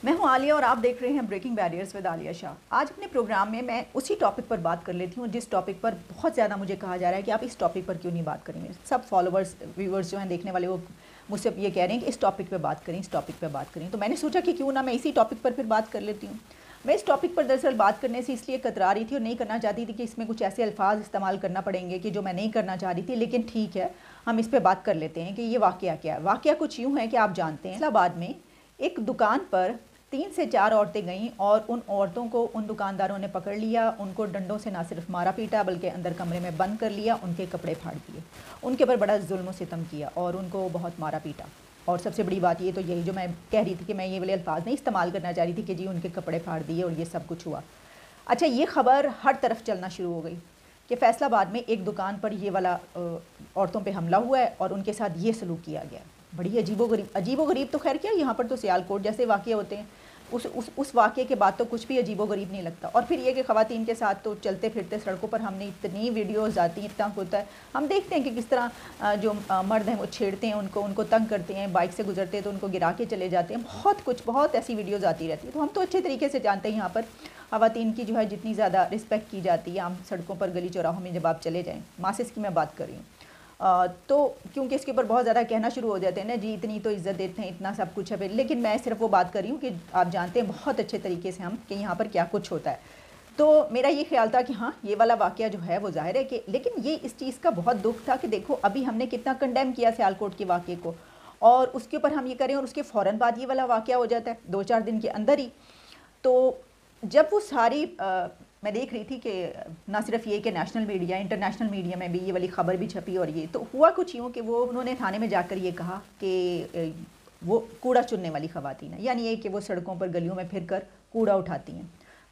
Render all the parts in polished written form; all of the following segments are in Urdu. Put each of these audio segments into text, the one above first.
میں ہوں عالیہ اور آپ دیکھ رہے ہیں بریکنگ بیریئرز ود عالیہ شاہ۔ آج اپنے پروگرام میں اسی ٹاپک پر بات کر لیتی ہوں جس ٹاپک پر بہت زیادہ مجھے کہا جا رہا ہے کہ آپ اس ٹاپک پر کیوں نہیں بات کریں گے۔ سب فالوورز ویورز جو ہیں دیکھنے والے وہ مجھ سے یہ کہہ رہے ہیں کہ اس ٹاپک پہ بات کریں، اس ٹاپک پہ بات کریں، تو میں نے سوچا کہ کیوں نہ میں اسی ٹاپک پر پھر بات کر لیتی ہوں۔ میں اس ٹاپک پر دراصل بات کرنے سے اس لیے کترا رہی تھی اور نہیں کرنا چاہتی تھی کہ اس میں کچھ ایسے الفاظ استعمال کرنا پڑیں گے کہ جو میں نہیں کرنا چاہ رہی تھی، لیکن ٹھیک ہے ہم اس پہ بات کر لیتے ہیں کہ یہ واقعہ کیا ہے۔ واقعہ کچھ یوں ہے کہ آپ جانتے ہیں اسلام آباد میں ایک دکان پر 3 سے 4 عورتیں گئیں اور ان عورتوں کو ان دکانداروں نے پکڑ لیا، ان کو ڈنڈوں سے نہ صرف مارا پیٹا بلکہ اندر کمرے میں بند کر لیا، ان کے کپڑے پھاڑ دیے، ان کے اوپر بڑا ظلم و ستم کیا اور ان کو بہت مارا پیٹا۔ اور سب سے بڑی بات یہ تو یہی جو میں کہہ رہی تھی کہ میں یہ والے الفاظ نہیں استعمال کرنا چاہ رہی تھی کہ جی ان کے کپڑے پھاڑ دیے اور یہ سب کچھ ہوا۔ اچھا، یہ خبر ہر طرف چلنا شروع ہو گئی کہ فیصل آباد میں ایک دکان پر یہ والا عورتوں پہ حملہ ہوا ہے اور ان کے ساتھ یہ سلوک کیا گیا۔ بڑی عجیب و غریب تو خیر کیا، یہاں پر تو سیالکوٹ جیسے واقعے ہوتے ہیں، اس واقعے کے بعد تو کچھ بھی عجیب و غریب نہیں لگتا۔ اور پھر یہ کہ خواتین کے ساتھ تو چلتے پھرتے سڑکوں پر ہم نے اتنی ویڈیوز آتی ہیں، اتنا ہوتا ہے، ہم دیکھتے ہیں کہ کس طرح جو مرد ہیں وہ چھیڑتے ہیں ان کو تنگ کرتے ہیں، بائک سے گزرتے ہیں تو ان کو گرا کے چلے جاتے ہیں، بہت ایسی ویڈیوز آتی رہتی ہیں۔ تو ہم تو اچھے طریقے سے جانتے ہیں یہاں پر خواتین کی جو ہے جتنی زیادہ رسپیکٹ کی جاتی ہے عام سڑکوں پر گلی چوراہوں میں جب آپ چلے جائیں، ماسز کی میں بات کر رہی ہوں، تو کیونکہ اس کے اوپر بہت زیادہ کہنا شروع ہو جاتے ہیں نا جی اتنی تو عزت دیتے ہیں، اتنا سب کچھ ہے، لیکن میں صرف وہ بات کر رہی ہوں کہ آپ جانتے ہیں بہت اچھے طریقے سے ہم کہ یہاں پر کیا کچھ ہوتا ہے۔ تو میرا یہ خیال تھا کہ ہاں یہ والا واقعہ جو ہے وہ ظاہر ہے کہ، لیکن یہ اس چیز کا بہت دکھ تھا کہ دیکھو ابھی ہم نے کتنا کنڈیم کیا سیالکوٹ کے واقعے کو، اور اس کے اوپر ہم یہ کریں اور اس کے فوراً بعد یہ والا واقعہ ہو جاتا ہے 2-4 دن کے اندر ہی۔ تو جب وہ ساری میں دیکھ رہی تھی کہ نہ صرف یہ کہ نیشنل میڈیا، انٹرنیشنل میڈیا میں بھی یہ والی خبر بھی چھپی، اور یہ تو ہوا کچھ یوں کہ انہوں نے تھانے میں جا کر یہ کہا کہ وہ کوڑا چننے والی خواتین ہیں، یعنی یہ کہ وہ سڑکوں پر گلیوں میں پھر کر کوڑا اٹھاتی ہیں،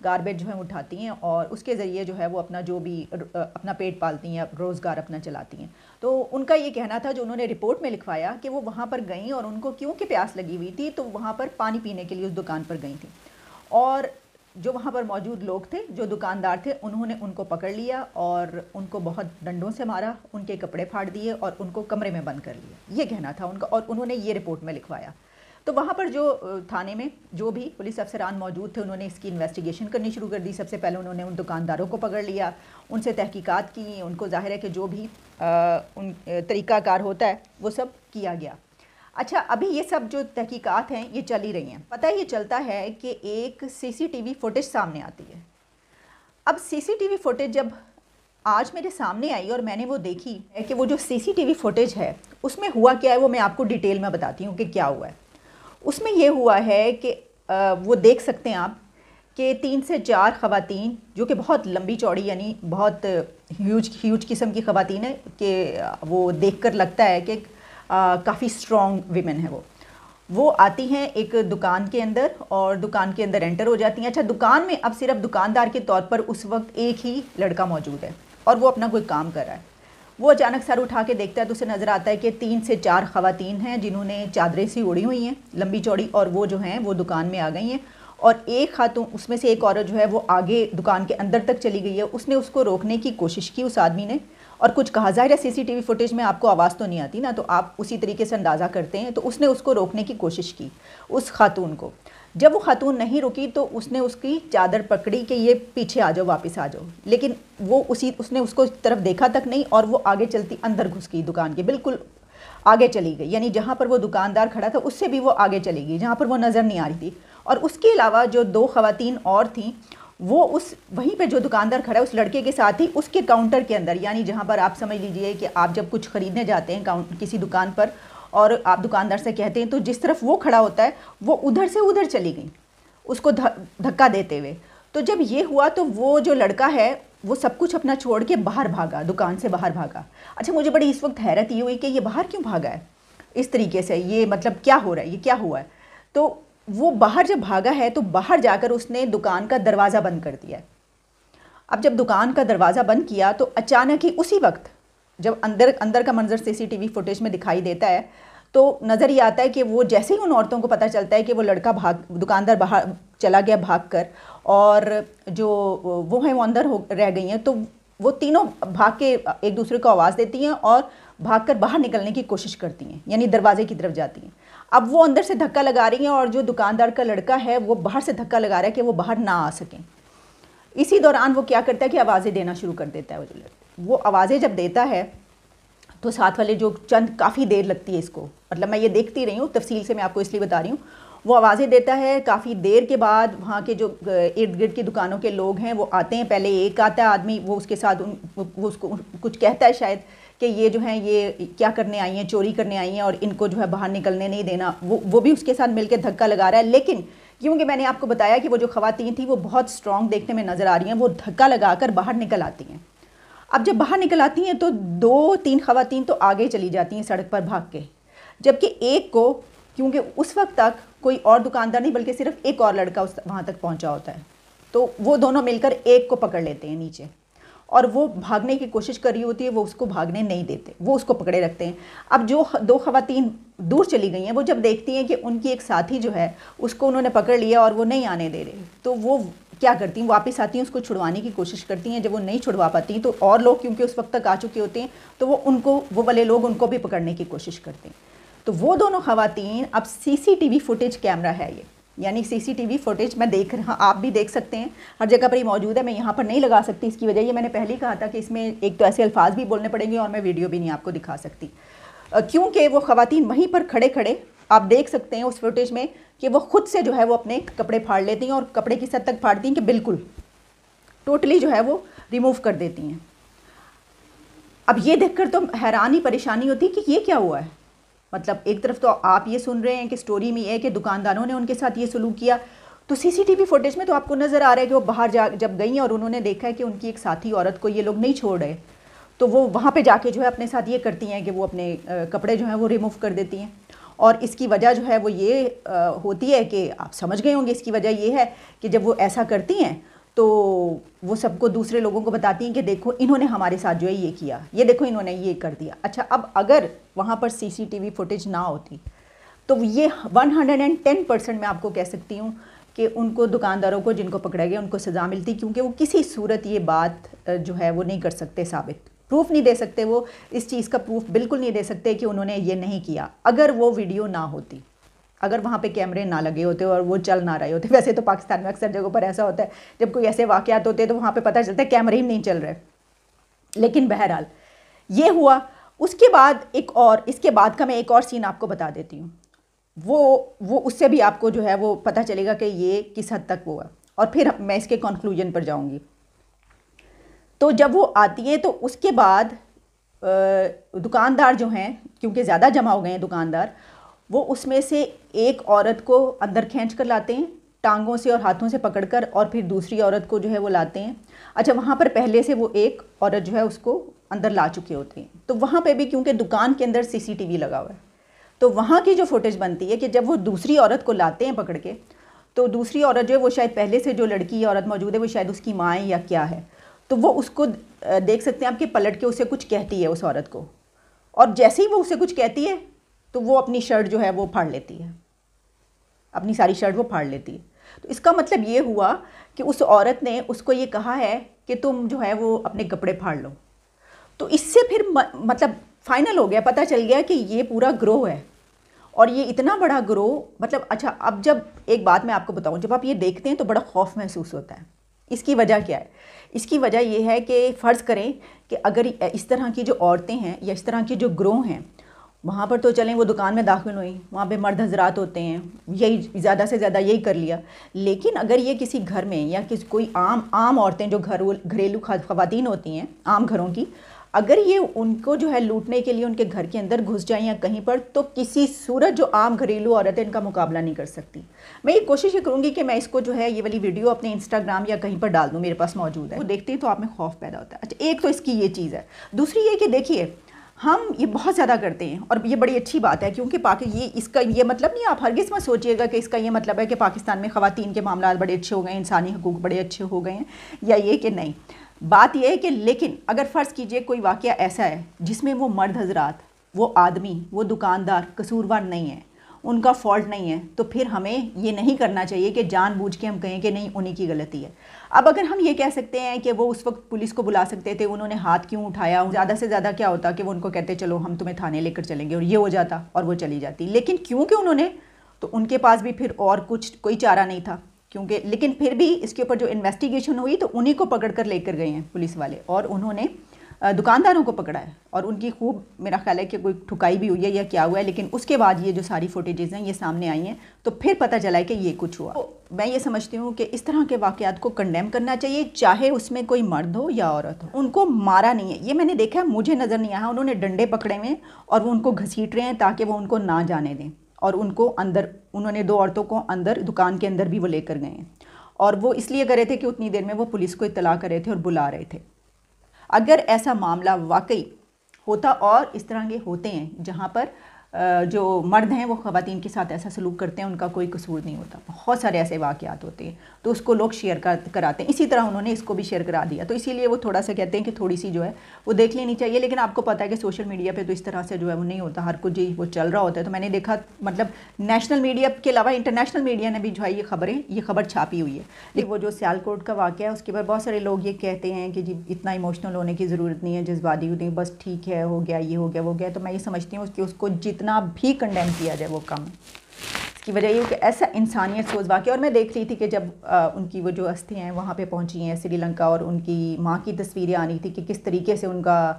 گاربیج جو ہے اٹھاتی ہیں اور اس کے ذریعے جو ہے وہ اپنا جو بھی اپنا پیٹ پالتی ہیں، روزگار اپنا چلاتی ہیں۔ تو ان کا یہ کہنا تھا جو انہوں نے رپورٹ میں لکھوایا کہ وہ وہاں پر گئیں اور ان کو کیونکہ پیاس لگی ہوئی تھی تو وہاں پر پانی پینے کے لیے اس دکان پر گئی تھیں، اور جو وہاں پر موجود لوگ تھے، جو دکاندار تھے، انہوں نے ان کو پکڑ لیا اور ان کو بہت ڈنڈوں سے مارا، ان کے کپڑے پھاڑ دیے اور ان کو کمرے میں بند کر لیا، یہ کہنا تھا ان کا، اور انہوں نے یہ رپورٹ میں لکھوایا۔ تو وہاں پر جو تھانے میں جو بھی پولیس افسران موجود تھے انہوں نے اس کی انویسٹیگیشن کرنی شروع کر دی۔ سب سے پہلے انہوں نے ان دکانداروں کو پکڑ لیا، ان سے تحقیقات کی، ان کو ظاہر ہے کہ جو بھی ان طریقہ کار ہوتا ہے وہ سب کیا گیا۔ اچھا، ابھی یہ سب جو تحقیقات ہیں یہ چل ہی رہی ہیں، پتہ یہ چلتا ہے کہ ایک CCTV فوٹیج سامنے آتی ہے۔ اب CCTV فوٹیج جب آج میرے سامنے آئی اور میں نے وہ دیکھی کہ وہ جو CCTV فوٹیج ہے اس میں ہوا کیا ہے وہ میں آپ کو ڈیٹیل میں بتاتی ہوں کہ کیا ہوا ہے۔ اس میں یہ ہوا ہے کہ وہ دیکھ سکتے ہیں آپ کہ 3 سے 4 خواتین جو کہ بہت لمبی چوڑی یعنی بہت ہیوج قسم کی خواتین ہیں کہ وہ دیکھ کر لگتا ہے کہ کافی اسٹرانگ ویمن ہے، وہ آتی ہیں ایک دکان کے اندر اور دکان کے اندر انٹر ہو جاتی ہیں۔ اچھا، دکان میں اب صرف دکاندار کے طور پر اس وقت ایک ہی لڑکا موجود ہے اور وہ اپنا کوئی کام کر رہا ہے۔ وہ اچانک سر اٹھا کے دیکھتا ہے تو اسے نظر آتا ہے کہ 3 سے 4 خواتین ہیں جنہوں نے چادریں سی اڑی ہوئی ہیں لمبی چوڑی، اور وہ جو ہیں وہ دکان میں آ گئی ہیں، اور ایک خاتون اس میں سے ایک عورت جو ہے وہ آگے دکان کے اندر تک چلی گئی ہے۔ اس نے اس کو روکنے کی کوشش کی اس آدمی نے اور کچھ کہا، ظاہر ہے CCTV فوٹیج میں آپ کو آواز تو نہیں آتی نا، تو آپ اسی طریقے سے اندازہ کرتے ہیں، تو اس نے اس کو روکنے کی کوشش کی اس خاتون کو۔ جب وہ خاتون نہیں رکی تو اس نے اس کی چادر پکڑی کہ یہ پیچھے آ جاؤ، واپس آ جاؤ، لیکن وہ اس نے اس کو طرف دیکھا تک نہیں اور وہ آگے چلتی اندر گھس گئی، دکان کے بالکل آگے چلی گئی، یعنی جہاں پر وہ دکاندار کھڑا تھا اس سے بھی وہ آگے چلی گئی جہاں پر وہ نظر نہیں آ رہی تھی۔ اور اس کے علاوہ جو 2 خواتین اور تھیں وہ وہیں پہ جو دکاندار کھڑا ہے اس لڑکے کے ساتھ ہی اس کے کاؤنٹر کے اندر، یعنی جہاں پر آپ سمجھ لیجئے کہ آپ جب کچھ خریدنے جاتے ہیں کسی دکان پر اور آپ دکاندار سے کہتے ہیں تو جس طرف وہ کھڑا ہوتا ہے وہ ادھر سے ادھر چلی گئی اس کو دھکا دیتے ہوئے۔ تو جب یہ ہوا تو وہ جو لڑکا ہے وہ سب کچھ اپنا چھوڑ کے باہر بھاگا، دکان سے باہر بھاگا۔ اچھا، مجھے بڑی اس وقت حیرت یہ ہوئی کہ یہ باہر کیوں بھاگا ہے اس طریقے سے، یہ مطلب کیا ہو رہا ہے، یہ کیا ہوا ہے؟ تو وہ باہر جب بھاگا ہے تو باہر جا کر اس نے دکان کا دروازہ بند کر دیا ہے۔ اب جب دکان کا دروازہ بند کیا تو اچانک ہی اسی وقت جب اندر کا منظر CCTV فوٹیج میں دکھائی دیتا ہے تو نظر یہ آتا ہے کہ وہ جیسے ہی ان عورتوں کو پتہ چلتا ہے کہ وہ لڑکا دکاندار باہر چلا گیا بھاگ کر، اور جو وہ ہیں وہ اندر رہ گئی ہیں، تو وہ تینوں بھاگ کے ایک دوسرے کو آواز دیتی ہیں اور بھاگ کر باہر نکلنے کی کوشش کرتی ہیں، یعنی دروازے کی طرف جاتی ہیں. اب وہ اندر سے دھکا لگا رہی ہیں اور جو دکاندار کا لڑکا ہے وہ باہر سے دھکا لگا رہا ہے کہ وہ باہر نہ آ سکیں. اسی دوران وہ کیا کرتا ہے کہ آوازیں دینا شروع کر دیتا ہے. وہ آوازیں جب دیتا ہے تو ساتھ والے جو کافی دیر لگتی ہے اس کو، مطلب میں یہ دیکھتی رہی ہوں، تفصیل سے میں آپ کو اس لیے بتا رہی ہوں. وہ آوازیں دیتا ہے، کافی دیر کے بعد وہاں کے جو ارد گرد کی دکانوں کے لوگ ہیں وہ آتے ہیں. پہلے ایک آتا ہے آدمی، وہ اس کے ساتھ وہ اس کو کچھ کہتا ہے شاید کہ یہ جو ہیں یہ کیا کرنے آئی ہیں، چوری کرنے آئی ہیں اور ان کو جو ہے باہر نکلنے نہیں دینا. وہ بھی اس کے ساتھ مل کے دھکا لگا رہا ہے. لیکن کیونکہ میں نے آپ کو بتایا کہ وہ جو خواتین تھیں وہ بہت سٹرونگ دیکھنے میں نظر آ رہی ہیں، وہ دھکا لگا کر باہر نکل آتی ہیں. اب جب باہر نکل آتی ہیں تو 2-3 خواتین تو آگے چلی جاتی ہیں سڑک پر بھاگ کے، جبکہ ایک کو، کیونکہ اس وقت تک کوئی اور دکاندار نہیں بلکہ صرف ایک اور لڑکا وہاں تک پہنچا ہوتا ہے، تو وہ دونوں مل کر ایک کو پکڑ لیتے ہیں نیچے، اور وہ بھاگنے کی کوشش کر رہی ہوتی ہے، وہ اس کو بھاگنے نہیں دیتے، وہ اس کو پکڑے رکھتے ہیں. اب جو 2 خواتین دور چلی گئی ہیں وہ جب دیکھتی ہیں کہ ان کی ایک ساتھی جو ہے اس کو انہوں نے پکڑ لیا اور وہ نہیں آنے دے رہے، تو وہ کیا کرتی ہیں، واپس آتی ہیں، اس کو چھڑوانے کی کوشش کرتی ہیں. جب وہ نہیں چھڑوا پاتی تو اور لوگ کیونکہ اس وقت تک آ چکے ہوتے ہیں تو وہ والے لوگ ان کو بھی پکڑنے کی کوشش کرتے ہیں. تو وہ دونوں خواتین، اب C C T V footage camera ہے یہ، یعنی سی سی ٹی وی فوٹیج میں دیکھ رہا، آپ بھی دیکھ سکتے ہیں، ہر جگہ پر ہی موجود ہے. میں یہاں پر نہیں لگا سکتی، اس کی وجہ یہ میں نے پہلے ہی کہا تھا کہ اس میں ایک تو ایسے الفاظ بھی بولنے پڑیں گے اور میں ویڈیو بھی نہیں آپ کو دکھا سکتی، کیونکہ وہ خواتین وہیں پر کھڑے کھڑے آپ دیکھ سکتے ہیں اس فوٹیج میں کہ وہ خود سے جو ہے وہ اپنے کپڑے پھاڑ لیتی ہیں، اور کپڑے کی سطح تک پھاڑتی ہیں کہ بالکل ٹوٹلی جو ہے وہ ریموو کر دیتی ہیں. اب یہ دیکھ کر تو حیرانی پریشانی ہوتی ہے کہ یہ کیا ہوا ہے. مطلب ایک طرف تو آپ یہ سن رہے ہیں کہ سٹوری میں یہ ہے کہ دکانداروں نے ان کے ساتھ یہ سلوک کیا، تو سی سی ٹی وی فوٹیج میں تو آپ کو نظر آ رہا ہے کہ وہ باہر جب گئی اور انہوں نے دیکھا ہے کہ ان کی ایک ساتھی عورت کو یہ لوگ نہیں چھوڑ رہے، تو وہ وہاں پہ جا کے جو ہے اپنے ساتھ یہ کرتی ہیں کہ وہ اپنے کپڑے جو ہیں وہ ریموو کر دیتی ہیں. اور اس کی وجہ جو ہے وہ یہ ہوتی ہے کہ آپ سمجھ گئے ہوں گے، اس کی وجہ یہ ہے کہ جب وہ ایسا کرتی ہیں تو وہ سب کو، دوسرے لوگوں کو بتاتی ہیں کہ دیکھو انہوں نے ہمارے ساتھ جو ہے یہ کیا، یہ دیکھو انہوں نے یہ کر دیا. اچھا، اب اگر وہاں پر سی سی ٹی وی فوٹیج نہ ہوتی تو یہ 110% میں آپ کو کہہ سکتی ہوں کہ ان کو، دکانداروں کو جن کو پکڑا گیا، ان کو سزا ملتی، کیونکہ وہ کسی صورت یہ بات جو ہے وہ نہیں کر سکتے ثابت، پروف نہیں دے سکتے. وہ اس چیز کا پروف بالکل نہیں دے سکتے کہ انہوں نے یہ نہیں کیا، اگر وہ ویڈیو نہ ہوتی، اگر وہاں پہ کیمرے نہ لگے ہوتے اور وہ چل نہ رہے ہوتے. ویسے تو پاکستان میں اکثر جگہوں پر ایسا ہوتا ہے، جب کوئی ایسے واقعات ہوتے ہیں تو وہاں پہ پتہ چلتا ہے کیمرے ہی نہیں چل رہے. لیکن بہرحال یہ ہوا. اس کے بعد اس کے بعد کا میں ایک اور سین آپ کو بتا دیتی ہوں. وہ اس سے بھی آپ کو جو ہے وہ پتہ چلے گا کہ یہ کس حد تک ہوا، اور پھر میں اس کے کنکلوژن پر جاؤں گی. تو جب وہ آتی ہے تو اس کے بعد دکاندار جو ہیں، کیونکہ زیادہ جمع ہو گئے ہیں دکاندار، وہ اس میں سے ایک عورت کو اندر کھینچ کر لاتے ہیں ٹانگوں سے اور ہاتھوں سے پکڑ کر، اور پھر دوسری عورت کو جو ہے وہ لاتے ہیں. اچھا، وہاں پر پہلے سے وہ ایک عورت جو ہے اس کو اندر لا چکے ہوتے ہیں. تو وہاں پہ بھی کیونکہ دکان کے اندر سی سی ٹی وی لگا ہوا ہے، تو وہاں کی جو فوٹیج بنتی ہے کہ جب وہ دوسری عورت کو لاتے ہیں پکڑ کے، تو دوسری عورت جو ہے وہ شاید پہلے سے جو لڑکی عورت موجود ہے وہ شاید اس کی ماں ہے یا کیا ہے، تو وہ اس کو دیکھ سکتے ہیں آپ کہ پلٹ کے اسے کچھ کہتی ہے اس عورت کو، اور جیسے ہی وہ اسے کچھ کہتی ہے تو وہ اپنی شرٹ جو ہے وہ پھاڑ لیتی ہے، اپنی ساری شرٹ وہ پھاڑ لیتی ہے. تو اس کا مطلب یہ ہوا کہ اس عورت نے اس کو یہ کہا ہے کہ تم جو ہے وہ اپنے کپڑے پھاڑ لو. تو اس سے پھر مطلب فائنل ہو گیا، پتہ چل گیا کہ یہ پورا گروہ ہے، اور یہ اتنا بڑا گروہ. مطلب اچھا، اب جب ایک بات میں آپ کو بتاؤں، جب آپ یہ دیکھتے ہیں تو بڑا خوف محسوس ہوتا ہے. اس کی وجہ کیا ہے؟ اس کی وجہ یہ ہے کہ فرض کریں کہ اگر اس طرح کی جو عورتیں ہیں یا اس طرح کے جو گروہ ہیں، وہاں پر تو چلیں وہ دکان میں داخل ہوئیں، وہاں پہ مرد حضرات ہوتے ہیں، یہی زیادہ سے زیادہ یہی کر لیا. لیکن اگر یہ کسی گھر میں یا کوئی عام عورتیں جو گھریلو خواتین ہوتی ہیں عام گھروں کی، اگر یہ ان کو جو ہے لوٹنے کے لیے ان کے گھر کے اندر گھس جائیں یا کہیں پر، تو کسی صورت جو عام گھریلو عورتیں ان کا مقابلہ نہیں کر سکتی. میں یہ کوشش کروں گی کہ میں اس کو جو ہے یہ والی ویڈیو اپنے انسٹاگرام یا کہیں پر ڈال دوں، میرے پاس موجود ہے، وہ دیکھتے ہیں تو آپ میں خوف پیدا ہوتا ہے. اچھا، ایک تو اس کی یہ چیز ہے. دوسری یہ کہ دیکھیے، ہم یہ بہت زیادہ کرتے ہیں اور یہ بڑی اچھی بات ہے، کیونکہ اس کا یہ مطلب نہیں، آپ ہرگز مت سوچئے گا کہ اس کا یہ مطلب ہے کہ پاکستان میں خواتین کے معاملات بڑے اچھے ہو گئے ہیں، انسانی حقوق بڑے اچھے ہو گئے ہیں، یا یہ کہ نہیں. بات یہ ہے کہ لیکن اگر فرض کیجئے کوئی واقعہ ایسا ہے جس میں وہ مرد حضرات، وہ آدمی، وہ دکاندار قصوروار نہیں ہیں، ان کا فالٹ نہیں ہے تو پھر ہمیں یہ نہیں کرنا چاہیے کہ جان بوجھ کے ہم کہیں کہ نہیں انہی کی غلطی ہے. اب اگر ہم یہ کہہ سکتے ہیں کہ وہ اس وقت پولیس کو بلا سکتے تھے, انہوں نے ہاتھ کیوں اٹھایا, زیادہ سے زیادہ کیا ہوتا کہ وہ ان کو کہتے چلو ہم تمہیں تھانے لے کر چلیں گے, اور یہ ہو جاتا اور وہ چلی جاتی. لیکن کیونکہ انہوں نے, تو ان کے پاس بھی پھر اور کچھ کوئی چارہ نہیں تھا, کیونکہ لیکن پھر بھی اس کے اوپر جو انویسٹیگیشن ہوئی تو انہی کو پکڑ کر لے کر گئے ہیں پولیس والے, اور انہوں نے دکانداروں کو پکڑا ہے, اور ان کی خوب میرا خیال ہے کہ کوئی ٹھکائی بھی ہوئی ہے یا کیا ہوا ہے. لیکن اس کے بعد یہ جو ساری فوٹیجز ہیں یہ سامنے آئی ہیں تو پھر پتہ چلا ہے کہ یہ کچھ ہوا. میں یہ سمجھتی ہوں کہ اس طرح کے واقعات کو کنڈیم کرنا چاہیے, چاہے اس میں کوئی مرد ہو یا عورت ہو. ان کو مارا نہیں ہے, یہ میں نے دیکھا ہے, مجھے نظر نہیں آیا. انہوں نے ڈنڈے پکڑے ہوئے اور وہ ان کو گھسیٹ رہے ہیں تاکہ وہ ان کو نہ جانے دیں, اور ان کو اندر, انہوں نے 2 عورتوں کو اندر دکان کے اندر بھی وہ لے کر گئے ہیں, اور وہ اس لیے کر رہے تھے کہ اتنی دیر میں وہ پولیس کو اطلاع کر رہے تھے اور بلا رہے تھے. اگر ایسا معاملہ واقعی ہوتا, اور اس طرح کے ہوتے ہیں جہاں پر جو مرد ہیں وہ خواتین کے ساتھ ایسا سلوک کرتے ہیں, ان کا کوئی قصور نہیں ہوتا, بہت سارے ایسے واقعات ہوتے ہیں, تو اس کو لوگ شیئر کراتے ہیں. اسی طرح انہوں نے اس کو بھی شیئر کرا دیا, تو اسی لیے وہ تھوڑا سا کہتے ہیں کہ تھوڑی سی جو ہے وہ دیکھ لینی چاہیے. لیکن آپ کو پتہ ہے کہ سوشل میڈیا پہ تو اس طرح سے جو ہے وہ نہیں ہوتا, ہر کچھ وہ چل رہا ہوتا ہے. تو میں نے دیکھا, مطلب نیشنل میڈیا کے علاوہ انٹرنیشنل میڈیا نے بھی جو ہے یہ خبر چھاپی ہوئی ہے. لیکن وہ جو سیالکوٹ کا واقعہ ہے اس کے بعد بہت سارے لوگ یہ کہتے ہیں کہ جی اتنا ایموشنل ہونے کی ضرورت نہیں ہے, جذباتی نہیں, بس ٹھیک ہے, ہو گیا, یہ ہو گیا, وہ گیا. تو میں یہ سمجھتی ہوں کہ اس کو جتنا بھی کنڈیم کیا جائے وہ کم. اس کی وجہ یہ کہ ایسا انسانیت سوز واقعہ, اور میں دیکھ رہی تھی کہ جب ان کی وہ جو استھی ہیں وہاں پہ پہنچی ہیں سری لنکا, اور ان کی ماں کی تصویریں آنی تھی کہ کس طریقے سے ان کا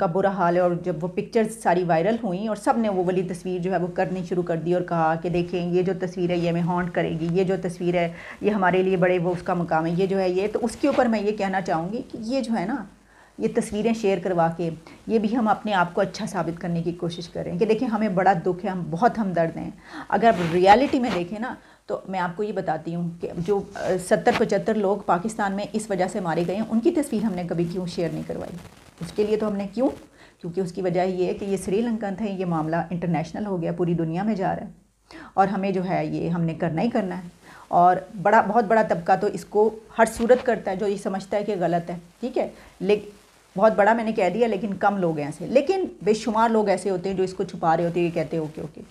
برا حال ہے. اور جب وہ پکچرز ساری وائرل ہوئیں اور سب نے وہ والی تصویر جو ہے وہ کرنی شروع کر دی, اور کہا کہ دیکھیں یہ جو تصویر ہے یہ ہمیں ہانٹ کرے گی, یہ جو تصویر ہے یہ ہمارے لیے بڑے وہ اس کا مقام ہے, یہ جو ہے یہ. تو اس کے اوپر میں یہ کہنا چاہوں گی کہ یہ جو ہے نا, یہ تصویریں شیئر کروا کے یہ بھی ہم اپنے آپ کو اچھا ثابت کرنے کی کوشش کریں کہ دیکھیں ہمیں بڑا دکھ ہے, ہم بہت ہمدرد ہیں. اگر ریالٹی میں دیکھیں نا تو میں آپ کو یہ بتاتی ہوں کہ جو 70-75 لوگ پاکستان میں اس وجہ سے مارے گئے ہیں, ان کی تصویر ہم نے کبھی کیوں شیئر نہیں کروائی. اس کے لیے تو ہم نے کیونکہ اس کی وجہ یہ ہے کہ یہ سری لنکن تھے, یہ معاملہ انٹرنیشنل ہو گیا, پوری دنیا میں جا رہا ہے, اور ہمیں جو ہے یہ ہم نے کرنا ہی کرنا ہے. اور بہت بڑا طبقہ تو اس کو ہر صورت کرتا ہے جو یہ سمجھتا ہے کہ غلط ہے, ٹھیک ہے, لیکن بہت بڑا میں نے کہہ دیا, لیکن کم لوگ ہیں ایسے. لیکن بے شمار لوگ ایسے ہوتے ہیں جو اس کو چھپا رہے ہوتے ہیں, یہ کہتے ہیں اوکے.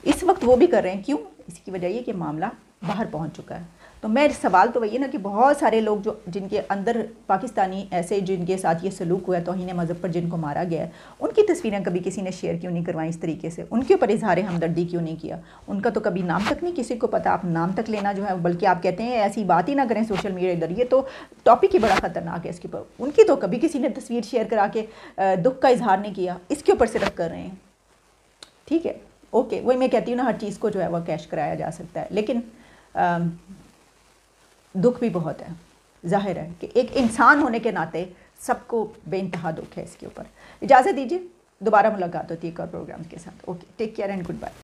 اس وقت وہ بھی کر رہے ہیں, کیوں؟ اس کی وجہ یہ کہ معاملہ باہر پہنچ چکا ہے. تو میں سوال تو وہی ہے نا کہ بہت سارے لوگ جو جن کے اندر پاکستانی ایسے جن کے ساتھ یہ سلوک ہوا ہے, توہین مذہب پر جن کو مارا گیا ہے, ان کی تصویریں کبھی کسی نے شیئر کیوں نہیں کروائیں اس طریقے سے, ان کے اوپر اظہار ہمدردی کیوں نہیں کیا. ان کا تو کبھی نام تک نہیں کسی کو پتا, آپ نام تک لینا جو ہے, بلکہ آپ کہتے ہیں ایسی بات ہی نہ کریں سوشل میڈیا ادھر, یہ تو ٹاپک ہی بڑا خطرناک ہے اس کے اوپر. ان کی تو کبھی کسی نے تصویر شیئر کرا کے دکھ کا اظہار نہیں کیا, اس کے اوپر صرف کر رہے ہیں. ٹھیک ہے, اوکے, وہی میں کہتی ہوں نا, ہر چیز کو جو ہے وہ کیش کرایا جا سکتا ہے, لیکن دکھ بھی بہت ہے. ظاہر ہے کہ ایک انسان ہونے کے ناطے سب کو بے انتہا دکھ ہے اس کے اوپر. اجازت دیجیے, دوبارہ ملاقات ہوتی ہے ایک اور پروگرام کے ساتھ. Okay, take care and good bye.